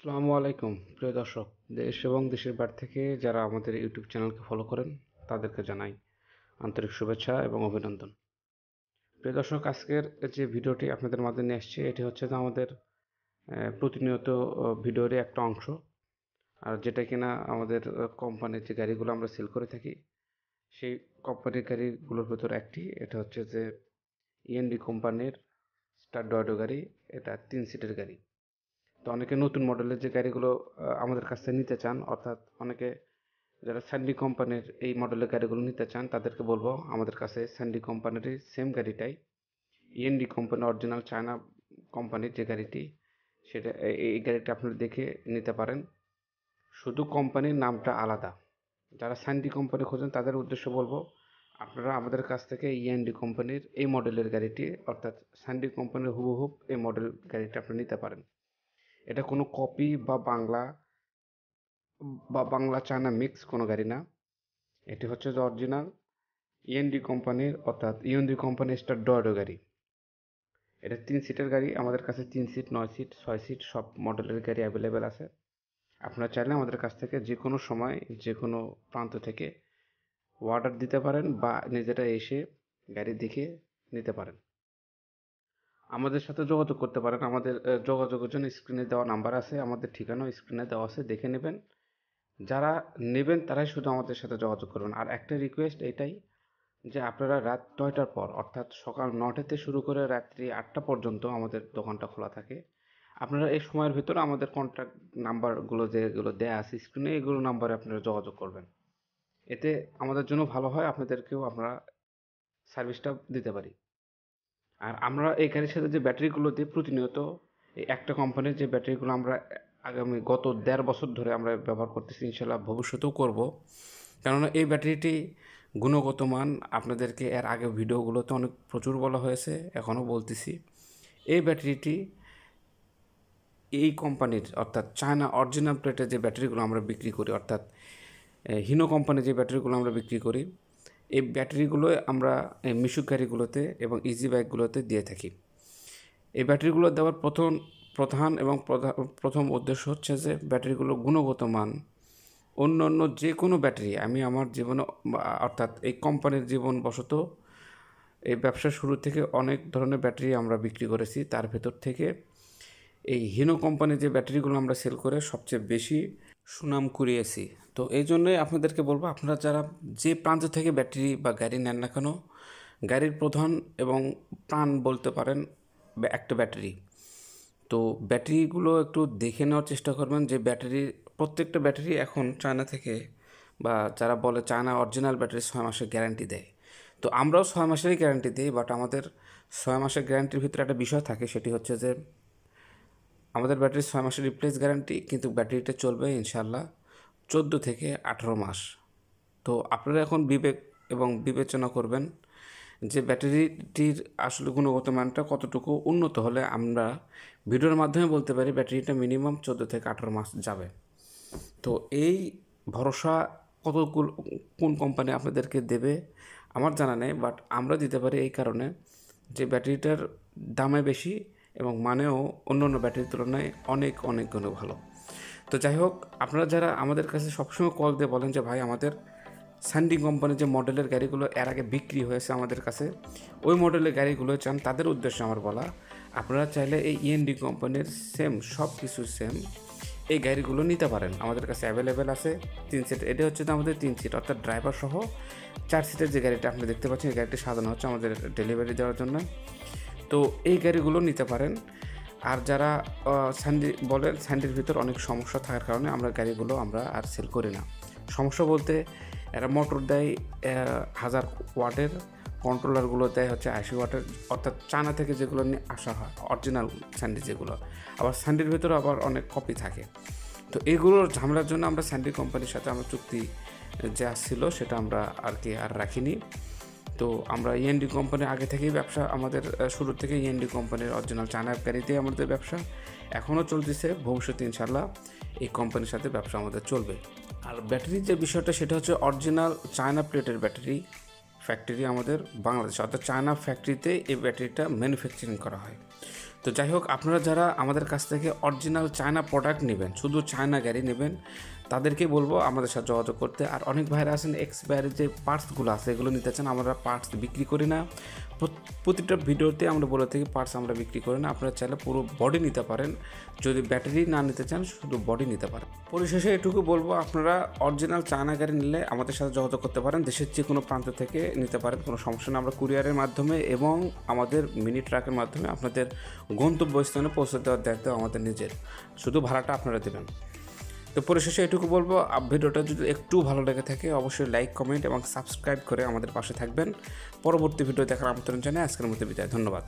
আসসালামু আলাইকুম প্রিয় দর্শক। দেশ এবং দেশের বাইরে থেকে যারা আমাদের ইউটিউব চ্যানেলকে ফলো করেন তাদেরকে জানাই আন্তরিক শুভেচ্ছা এবং অভিনন্দন। প্রিয় দর্শক, আজকের যে ভিডিওটি আপনাদের মাঝে নিয়ে আসছি এটি হচ্ছে যে আমাদের প্রতিনিয়ত ভিডিওরই একটা অংশ, আর যেটা কিনা আমাদের কোম্পানির যে গাড়িগুলো আমরা সেল করে থাকি সেই কোম্পানির গাড়িগুলোর ভেতর একটি। এটা হচ্ছে যে ইএনডি কোম্পানির স্টার ডয়েডো গাড়ি। এটা 3 সিটের গাড়ি। তো অনেকে নতুন মডেলের যে গাড়িগুলো আমাদের কাছ থেকে নিতে চান, অর্থাৎ অনেকে যারা স্যান্ডি কোম্পানির এই মডেলের গাড়িগুলো নিতে চান তাদেরকে বলবো আমাদের কাছে স্যান্ডি কোম্পানির সেম গাড়িটাই, ইএনডি কোম্পানি অরিজিনাল চায়না কোম্পানির যে গাড়িটি, সেটা এই গাড়িটা আপনারা দেখে নিতে পারেন। শুধু কোম্পানির নামটা আলাদা। যারা স্যান্ডি কোম্পানি খোঁজেন তাদের উদ্দেশ্য বলবো আপনারা আমাদের কাছ থেকে ইএনডি কোম্পানির এই মডেলের গাড়িটি, অর্থাৎ স্যান্ডি কোম্পানির হুবহুব এই মডেল গাড়িটা আপনি নিতে পারেন। এটা কোনো কপি বা বাংলা চায়না মিক্স কোনো গাড়ি না। এটি হচ্ছে যে অরিজিনাল ইএনডি কোম্পানির, অর্থাৎ ইএনডি কোম্পানির স্টার ডয়েডো গাড়ি। এটা 3 সিটের গাড়ি। আমাদের কাছে 3 সিট, 9 সিট, 6 সিট সব মডেলের গাড়ি অ্যাভেলেবেল আছে। আপনারা চাইলে আমাদের কাছ থেকে যে কোনো সময় যে কোনো প্রান্ত থেকে অর্ডার দিতে পারেন বা নিজেরা এসে গাড়ি দেখে নিতে পারেন। আমাদের সাথে যোগাযোগ করতে পারেন। আমাদের যোগাযোগের জন্য স্ক্রিনে দেওয়া নাম্বার আছে, আমাদের ঠিকানাও স্ক্রিনে দেওয়া আছে, দেখে নেবেন। যারা নেবেন তারাই শুধু আমাদের সাথে যোগাযোগ করবেন। আর একটা রিকোয়েস্ট এটাই যে আপনারা রাত 9টার পর, অর্থাৎ সকাল 9টাতে শুরু করে রাত্রি 8টা পর্যন্ত আমাদের দোকানটা খোলা থাকে। আপনারা এই সময়ের ভিতরে আমাদের কন্ট্যাক্ট নাম্বারগুলো যেগুলো দেয়া আছে স্ক্রিনে, এগুলো নাম্বারে আপনারা যোগাযোগ করবেন। এতে আমাদের জন্য ভালো হয়, আপনাদেরকেও আমরা সার্ভিসটা দিতে পারি। আর আমরা এই গাড়ির সাথে যে ব্যাটারিগুলো দিই প্রতিনিয়ত, এই একটা কোম্পানির যে ব্যাটারিগুলো আমরা গত 1.5 বছর ধরে আমরা ব্যবহার করতেছি, ইনশাল্লাহ ভবিষ্যতেও করব। কেননা এই ব্যাটারিটি গুণগত মান আপনাদেরকে এর আগে ভিডিওগুলোতে অনেক প্রচুর বলা হয়েছে, এখনও বলতেছি। এই ব্যাটারিটি এই কোম্পানির, অর্থাৎ চায়না অরিজিনাল প্লেটের যে ব্যাটারিগুলো আমরা বিক্রি করি, অর্থাৎ হিনো কোম্পানির যে ব্যাটারিগুলো আমরা বিক্রি করি, এই ব্যাটারিগুলো আমরা মিশুক গাড়িগুলোতে এবং ইজি বাইকগুলোতে দিয়ে থাকি। এই ব্যাটারিগুলো দেওয়ার প্রধান এবং প্রথম উদ্দেশ্য হচ্ছে যে ব্যাটারিগুলোর গুণগত মান অন্য যে কোনো ব্যাটারি, আমি আমার জীবনে অর্থাৎ এই কোম্পানির জীবনবশত এই ব্যবসার শুরু থেকে অনেক ধরনের ব্যাটারি আমরা বিক্রি করেছি। তার ভেতর থেকে এই হিনো কোম্পানির যে ব্যাটারিগুলো আমরা সেল করে সবচেয়ে বেশি সুনাম কুড়িয়েছি। তো এই জন্যই আপনাদেরকে বলবো, আপনারা যারা যে প্রান্ত থেকে ব্যাটারি বা গাড়ি নেন না কেন, গাড়ির প্রধান এবং প্রাণ বলতে পারেন একটা ব্যাটারি। তো ব্যাটারিগুলো একটু দেখে নেওয়ার চেষ্টা করবেন যে প্রত্যেকটা ব্যাটারি এখন চায়না থেকে, বা যারা বলে চায়না অরিজিনাল ব্যাটারি 6 মাসের গ্যারান্টি দেয়। তো আমরাও 6 মাসেরই গ্যারান্টি দিই, বাট আমাদের 6 মাসের গ্যারান্টির ভিতরে একটা বিষয় থাকে, সেটি হচ্ছে যে আমাদের ব্যাটারি 6 মাসের রিপ্লেস গ্যারান্টি, কিন্তু ব্যাটারিটা চলবে ইনশাল্লাহ 14 থেকে 18 মাস। তো আপনারা এখন বিবেক এবং বিবেচনা করবেন যে ব্যাটারিটির আসলে গুণগত মানটা কতটুকু উন্নত হলে আমরা ভিডিওর মাধ্যমে বলতে পারি ব্যাটারিটা মিনিমাম 14 থেকে 18 মাস যাবে। তো এই ভরসা কতগুলো কোন কোম্পানি আপনাদেরকে দেবে আমার জানা নেই, বাট আমরা দিতে পারি এই কারণে যে ব্যাটারিটার দামে বেশি এবং মানেও অন্য ব্যাটারির তুলনায় অনেক অনেক গুণ ভালো। তো যাই হোক, আপনারা যারা আমাদের কাছে সবসময় কল দিয়ে বলেন যে ভাই আমাদের স্যান্ডি কোম্পানির যে মডেলের গাড়িগুলো এর আগে বিক্রি হয়েছে আমাদের কাছে, ওই মডেলের গাড়িগুলো চান, তাদের উদ্দেশ্যে আমার বলা, আপনারা চাইলে এই ইএনডি কোম্পানির সেম সব কিছু সেম এই গাড়িগুলো নিতে পারেন। আমাদের কাছে অ্যাভেলেবেল আছে 3 সিট। এটা হচ্ছে তো আমাদের 3 সিট, অর্থাৎ ড্রাইভার সহ 4 সিটের যে গাড়িটা আপনি দেখতে পাচ্ছেন, এই গাড়িটি সাজানো হচ্ছে আমাদের ডেলিভারি দেওয়ার জন্য। তো এই গাড়িগুলো নিতে পারেন। আর যারা স্যান্ডির ভিতর অনেক সমস্যা থাকার কারণে আমরা গাড়িগুলো আমরা আর সেল করি না। সমস্যা বলতে এরা মোটর দেয় 1000 ওয়াটের, কন্ট্রোলারগুলো দেয় হচ্ছে 80 ওয়াটের, অর্থাৎ চায়না থেকে যেগুলো নিয়ে আসা হয় অরিজিনাল স্যান্ডি যেগুলো। আবার স্যান্ডির ভিতরে আবার অনেক কপি থাকে। তো এগুলোর ঝামেলার জন্য আমরা স্যান্ডি কোম্পানির সাথে আমরা চুক্তি যে আসছিল সেটা আমরা আর রাখিনি। তো আমরা ইএনডি কোম্পানি আগে থেকেই ব্যবসা, আমাদের শুরু থেকে ইএনডি কোম্পানির অরিজিনাল চায়না গাড়িতেই আমাদের ব্যবসা এখনও চলতেছে, ভবিষ্যতে ইনশাল্লাহ এই কোম্পানির সাথে ব্যবসা আমাদের চলবে। আর ব্যাটারির যে বিষয়টা সেটা হচ্ছে অরিজিনাল চায়না প্লেটের ব্যাটারি ফ্যাক্টরি আমাদের বাংলাদেশে, অর্থাৎ চায়না ফ্যাক্টরিতে এই ব্যাটারিটা ম্যানুফ্যাকচারিং করা হয়। তো তো যাই হোক, আপনারা যারা আমাদের কাছ থেকে অরিজিনাল চায়না প্রোডাক্ট নেবেন, শুধু চায়না গাড়ি নেবেন, তাদেরকে বলবো আমাদের সাথে যোগাযোগ করতে। আর অনেক ভাইরা আছেন এক্সপায়ারি যে পার্টসগুলো আছে এগুলো নিতে চান, আমরা পার্টস বিক্রি করি না। প্রতিটা ভিডিওতে আমরা বলে থাকি পার্টস আমরা বিক্রি করি না। আপনারা চাইলে পুরো বডি নিতে পারেন, যদি ব্যাটারি না নিতে চান শুধু বডি নিতে পারেন। পরিশেষে এটুকু বলবো, আপনারা অরিজিনাল চায়না গাড়ি নিলে আমাদের সাথে যোগাযোগ করতে পারেন, দেশের যে কোনো প্রান্ত থেকে নিতে পারেন, কোনো সমস্যা না। আমরা কুরিয়ারের মাধ্যমে এবং আমাদের মিনি ট্রাকের মাধ্যমে আপনাদের গন্তব্যস্থানে পৌঁছে দেওয়ার দায়িত্ব আমাদের নিজের, শুধু ভাড়াটা আপনারা দেবেন। তো পরিশেষে এটুকু বলবো, ভিডিওটা যদি একটু ভালো লেগে থাকে অবশ্যই লাইক, কমেন্ট এবং সাবস্ক্রাইব করে আমাদের পাশে থাকবেন। পরবর্তী ভিডিও দেখার আমন্ত্রণ জানাই। আজকের মতো বিদায়, ধন্যবাদ।